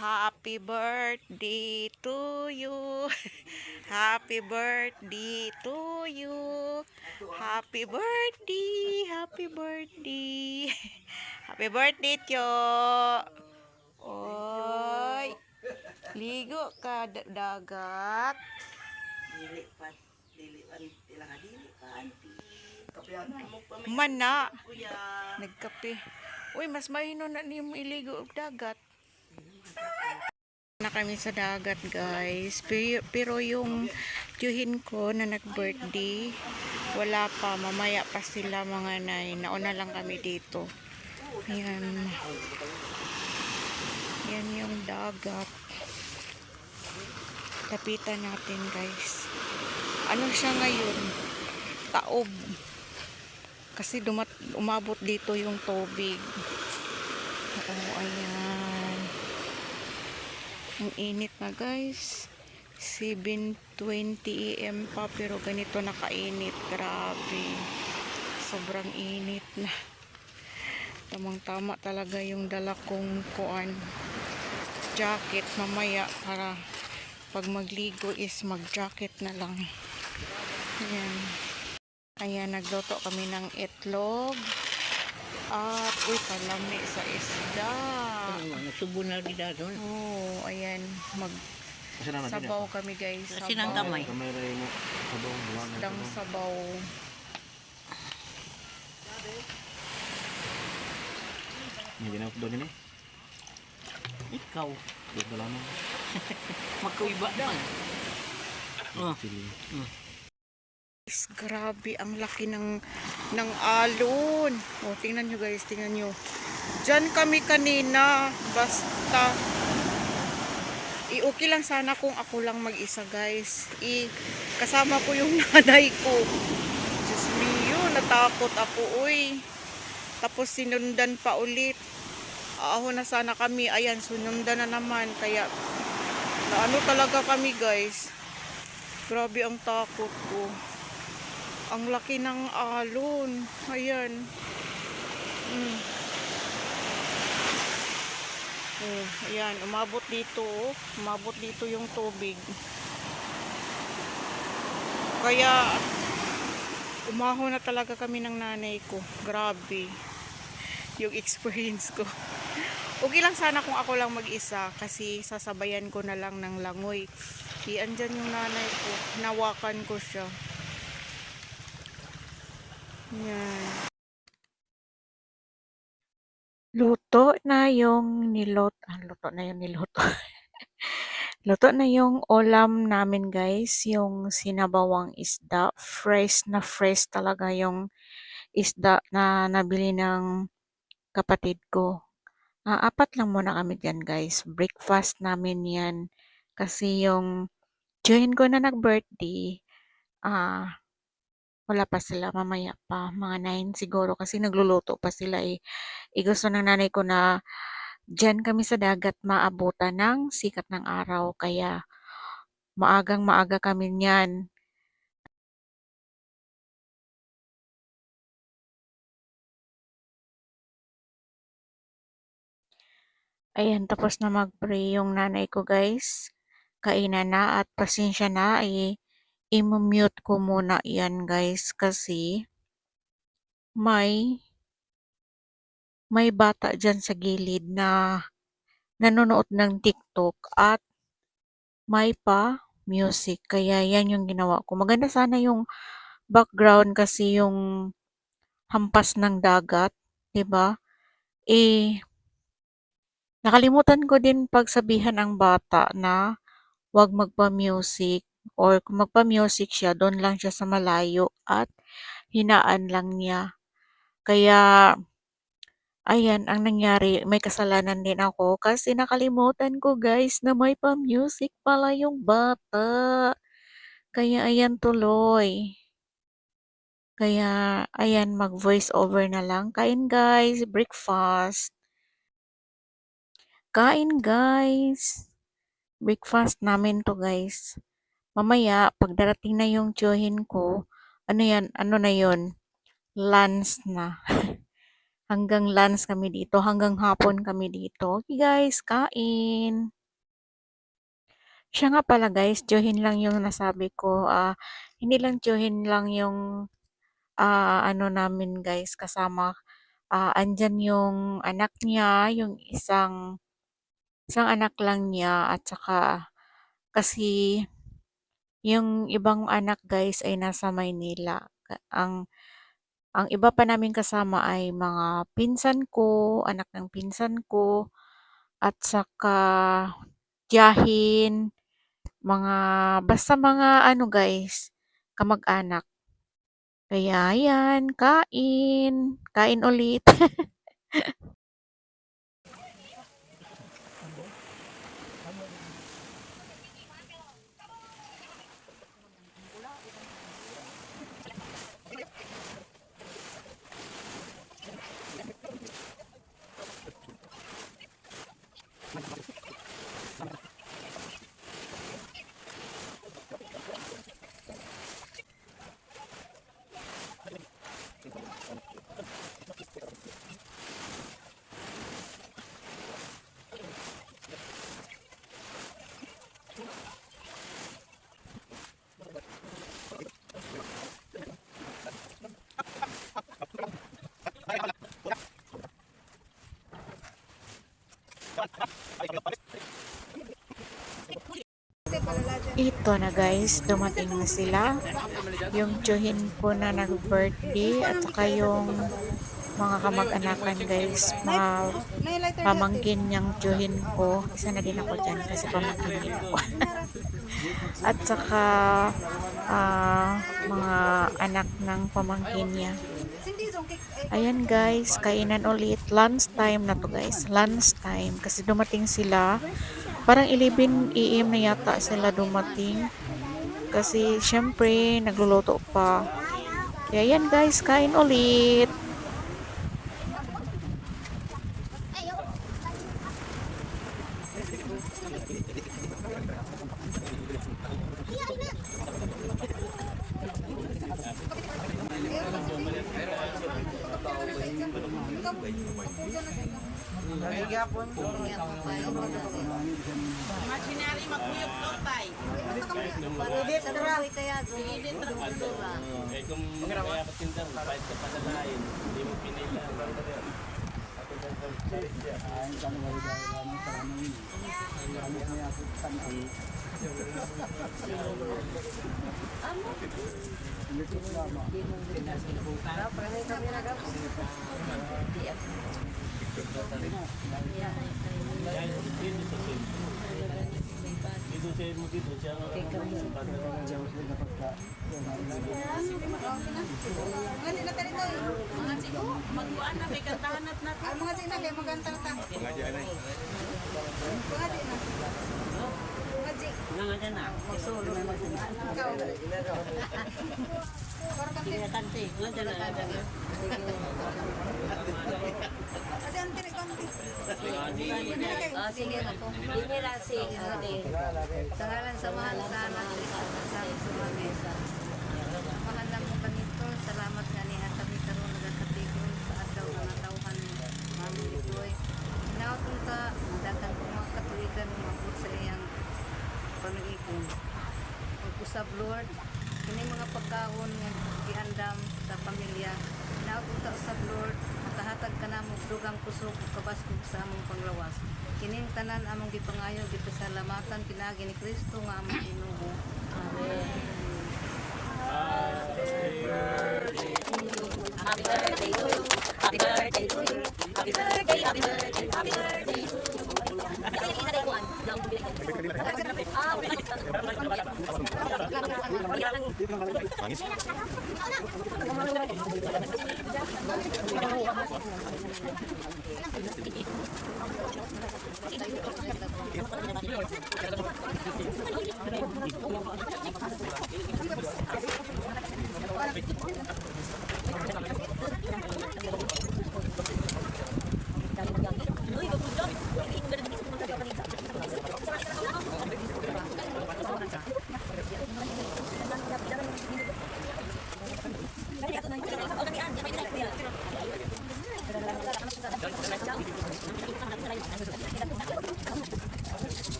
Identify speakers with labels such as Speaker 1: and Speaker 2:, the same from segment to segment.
Speaker 1: Happy birthday to you. Happy birthday to you. Happy birthday. Happy birthday. Happy birthday, Tyo. Oy. Ligo ka dagat. Dili pa. Dili pa. Dili pa. Mana. Nagkape. Uy, mas mahino na niyo iligo og dagat. Na kami sa dagat, guys. Pero yung tiyuhin ko na nag-birthday, wala pa. Mamaya pa sila mga nay. Nauna lang kami dito. Ayan. Yan yung dagat. Tapitan natin, guys. Ano siya ngayon? Taob. Kasi umabot dito yung tubig. Oo, ayan. Ang init na, guys. 7:20 AM pa pero ganito nakainit. Grabe. Sobrang init na. Tamang-tama talaga yung dala kong jacket mamaya para pag magligo is mag-jacket na lang. Ayan. Ayan, nagluto kami ng itlog. At uy, palami sa isda.
Speaker 2: Nagsubo na rin doon.
Speaker 1: Oh, ayan. Sabaw kami, guys.
Speaker 2: Kasi nang kamay.
Speaker 1: Isdang sabaw.
Speaker 3: Hindi na ako doon eh.
Speaker 2: Ikaw.
Speaker 3: Dito lang mo.
Speaker 2: Magkaiba naman. Oh.
Speaker 1: Grabe, ang laki ng alon. Oh, tingnan nyo, guys, tingnan nyo. Diyan kami kanina. Basta okay lang sana kung ako lang mag-isa, guys. Kasama ko yung nanay ko. Diyos mio, natakot ako, uy. Tapos sinundan pa ulit. Ako na sana kami. Ayan, sunundan na naman. Kaya, naano talaga kami, guys. Grabe ang takot ko. Ang laki ng alon. Ayan. Oh, ayan, umabot dito. Umabot dito yung tubig. Kaya, umahon na talaga kami ng nanay ko. Grabe. Yung experience ko. Okay lang sana kung ako lang mag-isa kasi sasabayan ko na lang ng langoy. Andyan yung nanay ko. Nawakan ko siya. Yan. Luto na yung niluto. Luto na yung ulam namin, guys. Yung sinabawang isda. Fresh na fresh talaga yung isda na nabili ng kapatid ko. Apat lang muna kami dyan, guys. Breakfast namin yan. Kasi yung join ko na nag-birthday, wala pa sila, mamaya pa. Mga 9 siguro kasi nagluluto pa sila eh. Gusto ng nanay ko na dyan kami sa dagat maabutan ng sikat ng araw. Kaya maagang maaga kami niyan. Ayan, tapos na mag-pray yung nanay ko, guys. Kainan na at pasensya na, i-mute ko muna yan, guys, kasi may bata dyan sa gilid na nanonood ng TikTok at may pa music. Kaya yan yung ginawa ko. Maganda sana yung background kasi yung hampas ng dagat, 'di ba? Nakalimutan ko din pagsabihan ang bata na 'wag magpa-music or kung magpa-music siya, doon lang siya sa malayo at hinaan lang niya. Kaya ayan ang nangyari, may kasalanan din ako kasi nakalimutan ko, guys, na may pa-music pala yung bata. Kaya ayan tuloy. Kaya ayan mag-voice over na lang. Kain, guys, breakfast. Kain, guys. Breakfast namin 'to, guys. Mamaya pag darating na yung tiyuhin ko, ano yan, ano na yun, lunch na. hanggang lunch kami dito, hanggang hapon kami dito. Okay guys, kain. Siya nga pala guys, tiyuhin lang yung nasabi ko. Hindi lang tiyuhin lang yung ano namin guys, kasama. Andyan yung anak niya, yung isang anak lang niya at saka kasi yung ibang anak guys ay nasa Maynila. Ang iba pa naming kasama ay mga pinsan ko, anak ng pinsan ko, at saka tiyahin, mga, basta mga ano guys, kamag-anak. Kaya yan, kain. Kain ulit. Ito na guys, dumating na sila. Yung tiyuhin ko na nag-birthday at saka yung mga kamag-anakan guys, mga pamangkin niyang tiyuhin ko. Isa na din ako dyan kasi pamangkin din ako. At saka mga anak ng pamangkin niya. Ayan guys, kainan ulit. Lunch time na to guys. Lunch time. Kasi dumating sila. Parang 11 AM na yata sila dumating. Kasi syempre, nagluluto pa. Kaya yan guys, kain ulit.
Speaker 4: Imaginary magkuyog to, tay.
Speaker 5: Eh kung kaya patindan, kahit sa padalain, hindi mo pinila. Dito siya mo dito siya.
Speaker 4: Mga sigo, magbuan na, may kantahan at natin. Ang mga sina, kaya magantang ta. Mga di na. Mga di.
Speaker 2: Nga dyan na. Magsolo na
Speaker 4: Ikaw. Parang kantin.
Speaker 2: Kante. Nga dyan na.
Speaker 4: Kasi ang tinik kantin.
Speaker 6: Sige na po. Hindi na sige. Sa ngalan sa mahal sa anak sa sumami. Mahal na mo ganito. Salamat nga niya kami karoon nagkatigon sa adlaw ng natawhan mami ito'y. Inautong ka, dagan ko mga katuligan mabot sa iyang pamiligon. Pag-usab Lord, kini mga pagkaon nga gihandam sa pamilya. Inautong ka usab Lord, makahatag ka na mo dugang kusog ug kabaskog sa among panglawas. Kining tanan among gipangayo gipasalamatan pinaagi ni Kristo nga among Ginoo. Amen. Happy birthday to you. Happy birthday to you. Happy birthday, happy birthday, happy birthday to you.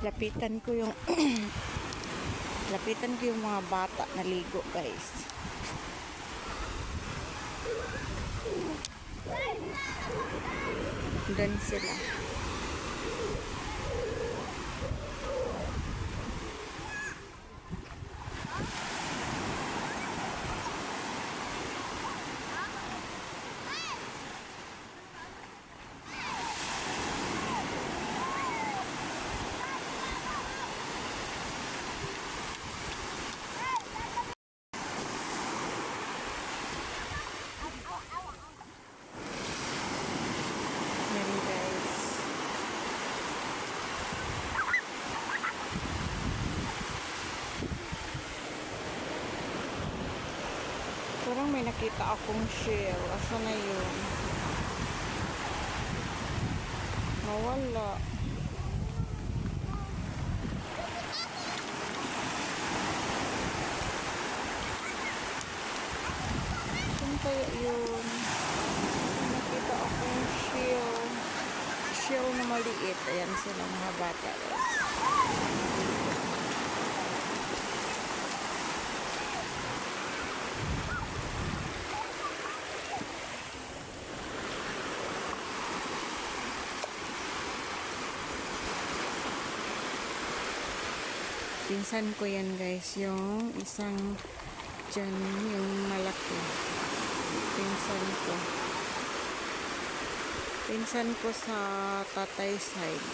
Speaker 1: Lapitan ko yung lapitan ko yung mga bata na ligo, guys. Doon sila. Yan, guys. Parang may nakita akong shell. Asa na yun? Nawala. Saan kaya yun? May nakita akong shell. Shell na maliit. Ayan sila mga bata, guys. Pinsan ko yan, guys, yung isang dyan, yung malaki. Pinsan ko sa tatay side.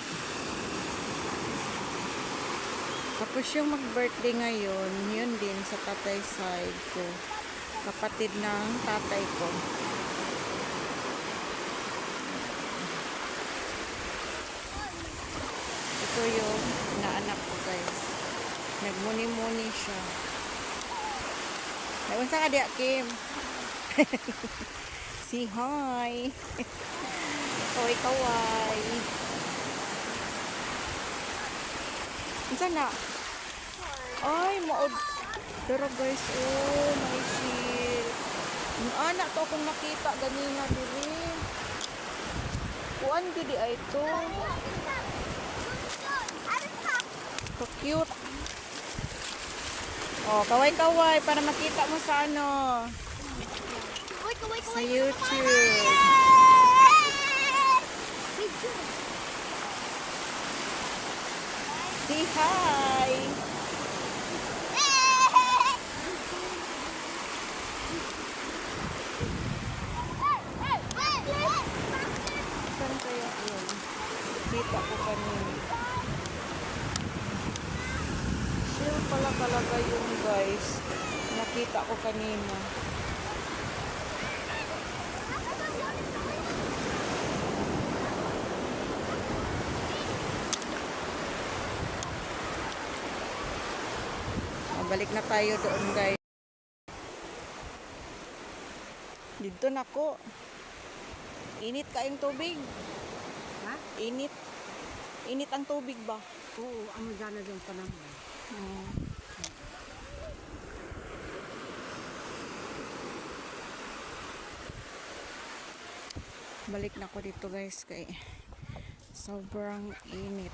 Speaker 1: Tapos yung mag-birthday ngayon, yun din sa tatay side ko. Kapatid ng tatay ko. Ito yung naanak ko, guys. Nagmuni-muni siya. Ay, unsa ka diya, Kim? Say hi. Kaway-kaway. Unsa na? Ay, maod. Pero guys, oh, may shield. Yung anak to akong nakita ganina diri. Kuan gidi ay to. So cute. Oh, kaway-kaway para makita mo sa ano. Sa YouTube. Say hi. Saan kaya yun? Kita ko kanina. Shell pala talaga yun, guys. Nakita ko kanina. Balik na tayo doon, guys. Dito na ko. Init kayong tubig.
Speaker 2: Ha?
Speaker 1: Init. Init ang tubig ba?
Speaker 2: Oo, ano dyan na yung panahon.
Speaker 1: Balik na ko dito, guys, kay sobrang init.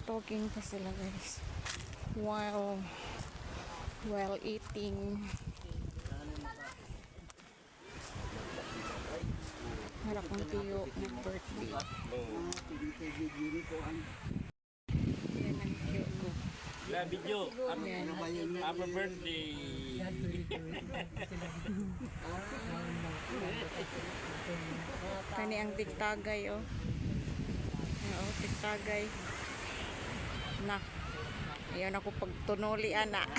Speaker 1: Talking pa sila, guys, while eating. Harap ang tiyo ng birthday. Yan ang tiyo ko.
Speaker 5: La video.
Speaker 1: Yan.
Speaker 5: Happy birthday.
Speaker 1: Kani ang tiktagay, oh. Oo, tiktagay. Na. Ayaw na ko pagtunuli, ana.